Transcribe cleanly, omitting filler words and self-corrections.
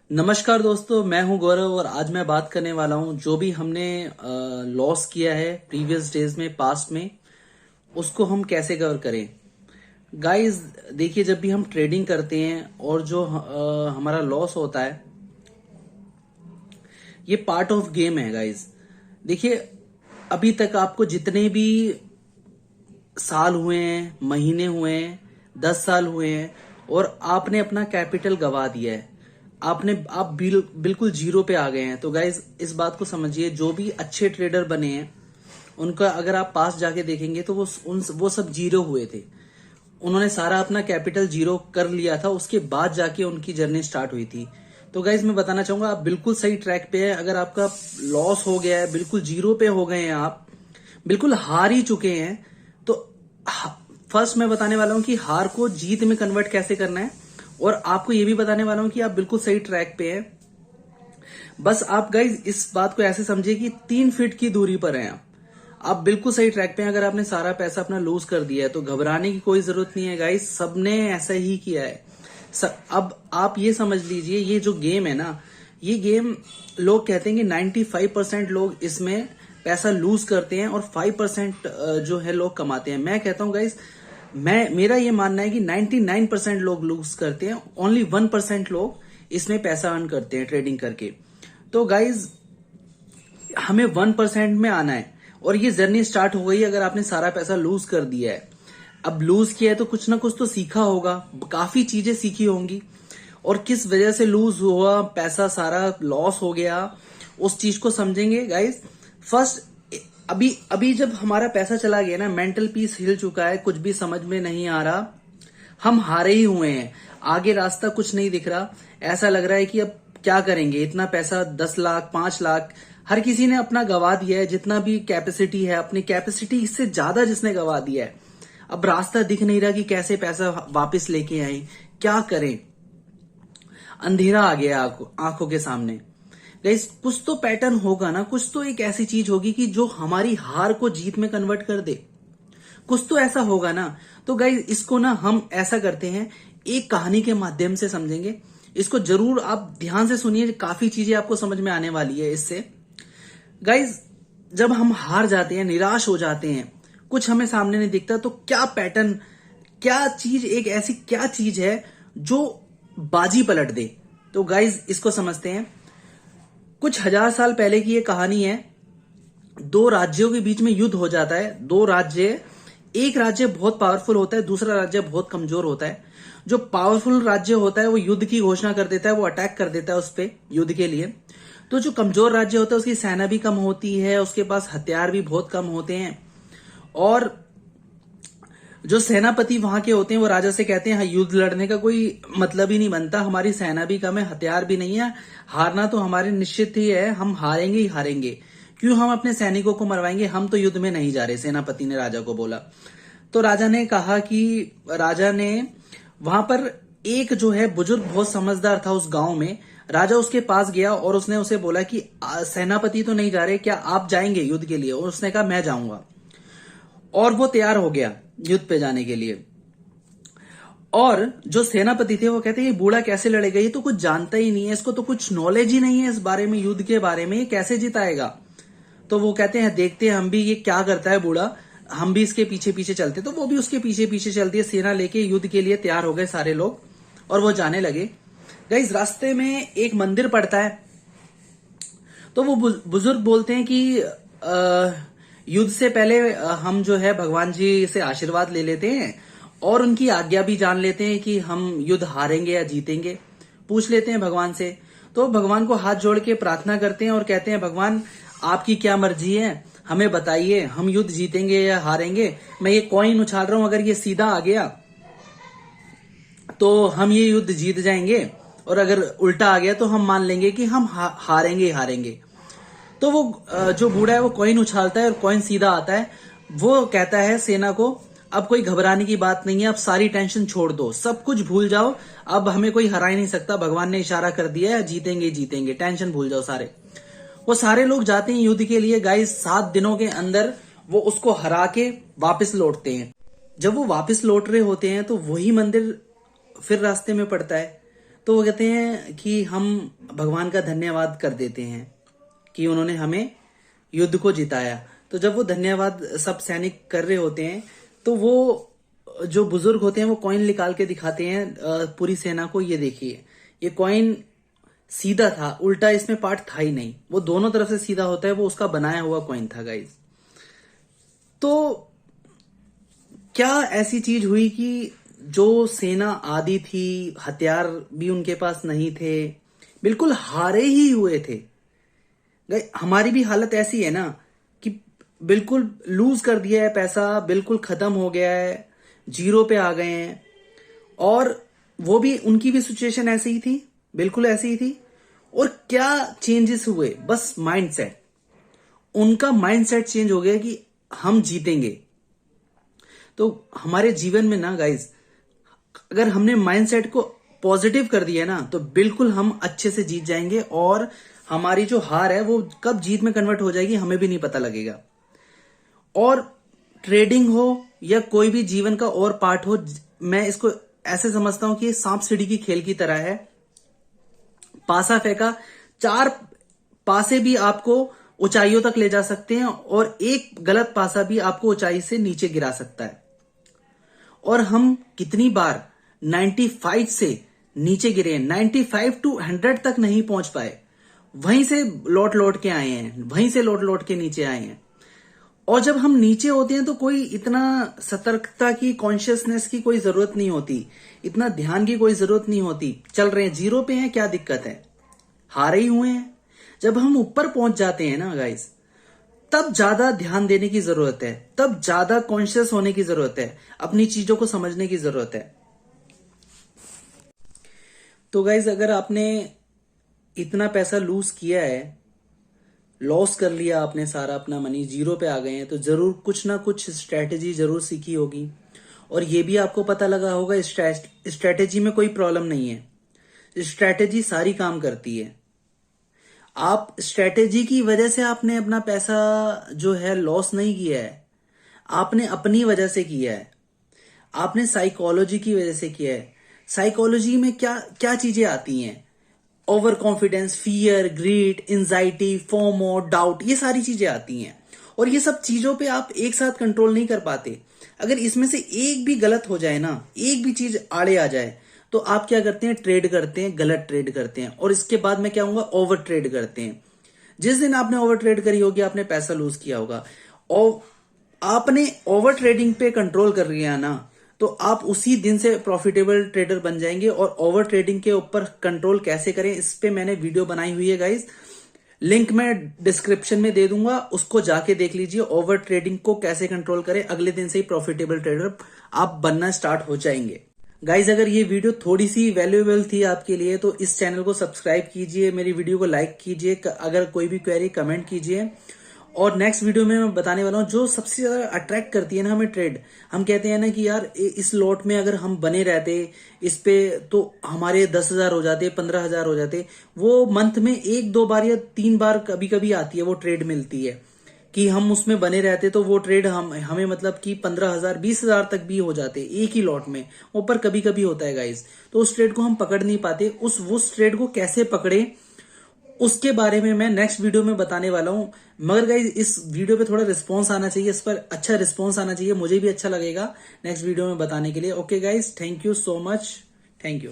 नमस्कार दोस्तों, मैं हूं गौरव और आज मैं बात करने वाला हूं जो भी हमने लॉस किया है प्रीवियस डेज में, पास्ट में, उसको हम कैसे कवर करें। गाइस देखिए, जब भी हम ट्रेडिंग करते हैं और जो हमारा लॉस होता है, ये पार्ट ऑफ गेम है गाइस। देखिए, अभी तक आपको जितने भी साल हुए हैं, महीने हुए हैं, 10 साल हुए हैं और आपने अपना कैपिटल गवा दिया है, आप बिल्कुल जीरो पे आ गए हैं, तो गाइज इस बात को समझिए, जो भी अच्छे ट्रेडर बने हैं उनका अगर आप पास जाके देखेंगे तो वो सब जीरो हुए थे। उन्होंने सारा अपना कैपिटल जीरो कर लिया था, उसके बाद जाके उनकी जर्नी स्टार्ट हुई थी। तो गाइज मैं बताना चाहूंगा, आप बिल्कुल सही ट्रैक पे है। अगर आपका लॉस हो गया है, बिल्कुल जीरो पे हो गए हैं, आप बिल्कुल हार ही चुके हैं, तो फर्स्ट मैं बताने वाला हूं कि हार को जीत में कन्वर्ट कैसे करना है, और आपको ये भी बताने वाला हूं कि आप बिल्कुल सही ट्रैक पे हैं। बस आप गाइज इस बात को ऐसे समझिए कि 3 फीट की दूरी पर हैं आप बिल्कुल सही ट्रैक पे हैं। अगर आपने सारा पैसा अपना लूज कर दिया है तो घबराने की कोई जरूरत नहीं है गाइज, सबने ऐसा ही किया है। अब आप ये समझ लीजिए, ये जो गेम है ना, ये गेम लोग कहते हैं कि 95% लोग इसमें पैसा लूज करते हैं और 5% जो है लोग कमाते हैं। मैं कहता हूं गाइज, मेरा ये मानना है कि 99% लोग लूज करते हैं, ओनली 1% लोग इसमें पैसा अर्न करते हैं ट्रेडिंग करके। तो गाइज हमें 1% में आना है और ये जर्नी स्टार्ट हो गई। अगर आपने सारा पैसा लूज कर दिया है, अब लूज किया है तो कुछ ना कुछ तो सीखा होगा, काफी चीजें सीखी होंगी, और किस वजह से लूज हुआ, पैसा सारा लॉस हो गया, उस चीज को समझेंगे गाइज। फर्स्ट, अभी जब हमारा पैसा चला गया ना, मेंटल पीस हिल चुका है, कुछ भी समझ में नहीं आ रहा, हम हारे ही हुए हैं, आगे रास्ता कुछ नहीं दिख रहा। ऐसा लग रहा है कि अब क्या करेंगे, इतना पैसा 10 लाख 5 लाख हर किसी ने अपना गवा दिया है, जितना भी कैपेसिटी है, अपनी कैपेसिटी इससे ज्यादा जिसने गवा दिया है। अब रास्ता दिख नहीं रहा कि कैसे पैसा वापस लेके आए, क्या करें, अंधेरा आ गया आंखों के सामने। गाइस कुछ तो पैटर्न होगा ना, कुछ तो एक ऐसी चीज होगी कि जो हमारी हार को जीत में कन्वर्ट कर दे, कुछ तो ऐसा होगा ना। तो गाइस इसको ना हम ऐसा करते हैं, एक कहानी के माध्यम से समझेंगे इसको। जरूर आप ध्यान से सुनिए, काफी चीजें आपको समझ में आने वाली है इससे। गाइस जब हम हार जाते हैं, निराश हो जाते हैं, कुछ हमें सामने नहीं दिखता, तो क्या पैटर्न, क्या चीज, एक ऐसी क्या चीज है जो बाजी पलट दे। तो गाइस इसको समझते हैं। कुछ 1000 साल पहले की ये कहानी है। दो राज्यों के बीच में युद्ध हो जाता है। दो राज्य, एक राज्य बहुत पावरफुल होता है, दूसरा राज्य बहुत कमजोर होता है। जो पावरफुल राज्य होता है वो युद्ध की घोषणा कर देता है, वो अटैक कर देता है उस पे युद्ध के लिए। तो जो कमजोर राज्य होता है उसकी सेना भी कम होती है, उसके पास हथियार भी बहुत कम होते हैं, और जो सेनापति वहां के होते हैं वो राजा से कहते हैं, हाँ, युद्ध लड़ने का कोई मतलब ही नहीं बनता, हमारी सेना भी कम है, हथियार भी नहीं है, हारना तो हमारे निश्चित ही है, हम हारेंगे ही हारेंगे, क्यों हम अपने सैनिकों को मरवाएंगे, हम तो युद्ध में नहीं जा रहे, सेनापति ने राजा को बोला। तो राजा ने कहा कि राजा ने वहां पर एक जो है बुजुर्ग बहुत समझदार था उस गांव में। राजा उसके पास गया और उसने उसे बोला कि सेनापति तो नहीं जा रहे, क्या आप जाएंगे युद्ध के लिए? और उसने कहा मैं जाऊंगा, और वो तैयार हो गया युद्ध पे जाने के लिए। और जो सेनापति थे वो कहते ये बूढ़ा कैसे लड़ेगा, ये तो कुछ जानता ही नहीं है, इसको तो कुछ नॉलेज ही नहीं है इस बारे में, युद्ध के बारे में, ये कैसे जिताएगा। तो वो कहते हैं देखते हैं हम भी ये क्या करता है बूढ़ा, हम भी इसके पीछे पीछे चलते। तो वो भी उसके पीछे पीछे चलती है, सेना लेके युद्ध के लिए तैयार हो गए सारे लोग, और वो जाने लगे। गाइस रास्ते में एक मंदिर पड़ता है, तो वो बुजुर्ग बोलते हैं कि युद्ध से पहले हम जो है भगवान जी से आशीर्वाद ले लेते हैं और उनकी आज्ञा भी जान लेते हैं कि हम युद्ध हारेंगे या जीतेंगे, पूछ लेते हैं भगवान से। तो भगवान को हाथ जोड़ के प्रार्थना करते हैं और कहते हैं, भगवान आपकी क्या मर्जी है, हमें बताइए, हम युद्ध जीतेंगे या हारेंगे। मैं ये कॉइन उछाल रहा हूं, अगर ये सीधा आ गया तो हम ये युद्ध जीत जाएंगे, और अगर उल्टा आ गया तो हम मान लेंगे कि हम हारेंगे ही हारेंगे। तो वो जो बूढ़ा है वो कॉइन उछालता है और कॉइन सीधा आता है। वो कहता है सेना को, अब कोई घबराने की बात नहीं है, अब सारी टेंशन छोड़ दो, सब कुछ भूल जाओ, अब हमें कोई हरा ही नहीं सकता, भगवान ने इशारा कर दिया है, जीतेंगे जीतेंगे, टेंशन भूल जाओ सारे। वो सारे लोग जाते हैं युद्ध के लिए। गाइस 7 दिनों के अंदर वो उसको हरा के वापस लौटते हैं। जब वो वापस लौट रहे होते हैं तो वही मंदिर फिर रास्ते में पड़ता है। तो वो कहते हैं कि हम भगवान का धन्यवाद कर देते हैं कि उन्होंने हमें युद्ध को जिताया। तो जब वो धन्यवाद सब सैनिक कर रहे होते हैं तो वो जो बुजुर्ग होते हैं वो कॉइन निकाल के दिखाते हैं पूरी सेना को, ये देखिए ये कॉइन सीधा था, उल्टा इसमें पार्ट था ही नहीं, वो दोनों तरफ से सीधा होता है, वो उसका बनाया हुआ कॉइन था गाइस। तो क्या ऐसी चीज हुई कि जो सेना आधी थी, हथियार भी उनके पास नहीं थे, बिल्कुल हारे ही हुए थे। हमारी भी हालत ऐसी है ना कि बिल्कुल लूज कर दिया है पैसा, बिल्कुल खत्म हो गया है, जीरो पे आ गए हैं। और वो भी, उनकी भी सिचुएशन ऐसी ही थी, बिल्कुल ऐसी ही थी। और क्या चेंजेस हुए, बस माइंडसेट, उनका माइंडसेट चेंज हो गया कि हम जीतेंगे। तो हमारे जीवन में ना गाइस, अगर हमने माइंडसेट को पॉजिटिव कर दिया ना तो बिल्कुल हम अच्छे से जीत जाएंगे, और हमारी जो हार है वो कब जीत में कन्वर्ट हो जाएगी हमें भी नहीं पता लगेगा। और ट्रेडिंग हो या कोई भी जीवन का और पार्ट हो, मैं इसको ऐसे समझता हूं कि सांप सीढ़ी की खेल की तरह है। पासा फेंका, 4 पासे भी आपको ऊंचाइयों तक ले जा सकते हैं और एक गलत पासा भी आपको ऊंचाई से नीचे गिरा सकता है। और हम कितनी बार 95 से नीचे गिरे हैं, 95 to 100 तक नहीं पहुंच पाए, वहीं से लौट लौट के आए हैं, वहीं से लौट लौट के नीचे आए हैं। और जब हम नीचे होते हैं तो कोई इतना सतर्कता की, कॉन्शियसनेस की कोई जरूरत नहीं होती, इतना ध्यान की कोई जरूरत नहीं होती। चल रहे हैं, जीरो पे हैं, क्या दिक्कत है, हारे ही हुए हैं। जब हम ऊपर पहुंच जाते हैं ना गाइस, तब ज्यादा ध्यान देने की जरूरत है, तब ज्यादा कॉन्शियस होने की जरूरत है, अपनी चीजों को समझने की जरूरत है। तो गाइस, अगर आपने इतना पैसा लूज किया है, लॉस कर लिया आपने सारा अपना मनी, जीरो पे आ गए हैं, तो जरूर कुछ ना कुछ स्ट्रैटेजी जरूर सीखी होगी। और ये भी आपको पता लगा होगा स्ट्रैटेजी में कोई प्रॉब्लम नहीं है, स्ट्रैटेजी सारी काम करती है। आप स्ट्रैटेजी की वजह से आपने अपना पैसा जो है लॉस नहीं किया है, आपने अपनी वजह से किया है, आपने साइकोलॉजी की वजह से किया है। साइकोलॉजी में क्या क्या चीजें आती हैं, over confidence, fear, greed, anxiety, FOMO, doubt, ये सारी चीजें आती हैं। और ये सब चीजों पे आप एक साथ कंट्रोल नहीं कर पाते। अगर इसमें से एक भी गलत हो जाए ना, एक भी चीज आड़े आ जाए, तो आप क्या करते हैं, ट्रेड करते हैं, गलत ट्रेड करते हैं। और इसके बाद मैं क्या कहूंगा, ओवर ट्रेड करते हैं। जिस दिन आपने ओवर ट्रेड करी होगी, आपने पैसा लूज किया होगा। और आपने ओवर ट्रेडिंग पे कंट्रोल कर लिया ना, तो आप उसी दिन से प्रॉफिटेबल ट्रेडर बन जाएंगे। और ओवर ट्रेडिंग के ऊपर कंट्रोल कैसे करें, इस पे मैंने वीडियो बनाई हुई है गाइस, लिंक मैं डिस्क्रिप्शन में दे दूंगा, उसको जाके देख लीजिए। ओवर ट्रेडिंग को कैसे कंट्रोल करें, अगले दिन से ही प्रॉफिटेबल ट्रेडर आप बनना स्टार्ट हो जाएंगे। गाइज, अगर ये वीडियो थोड़ी सी वैल्यूएबल थी आपके लिए तो इस चैनल को सब्सक्राइब कीजिए, मेरी वीडियो को लाइक कीजिए, अगर कोई भी क्वेरी कमेंट कीजिए। और नेक्स्ट वीडियो में मैं बताने वाला हूं जो सबसे ज्यादा अट्रैक्ट करती है ना हमें ट्रेड। हम कहते हैं ना कि यार इस लॉट में अगर हम बने रहते इस पे तो हमारे 10,000 हो जाते, 15,000 हो जाते। वो मंथ में 1-2 बार या 3 बार कभी कभी आती है, वो ट्रेड मिलती है कि हम उसमें बने रहते तो वो ट्रेड हमें मतलब कि 15,000 20,000 तक भी हो जाते एक ही लॉट में। ऊपर कभी कभी होता है गाइस, तो उस ट्रेड को हम पकड़ नहीं पाते। उस ट्रेड को कैसे पकड़े उसके बारे में मैं नेक्स्ट वीडियो में बताने वाला हूं। मगर गाइज, इस वीडियो पे थोड़ा रिस्पॉन्स आना चाहिए, इस पर अच्छा रिस्पॉन्स आना चाहिए, मुझे भी अच्छा लगेगा नेक्स्ट वीडियो में बताने के लिए। Okay guys, thank you so much, thank you.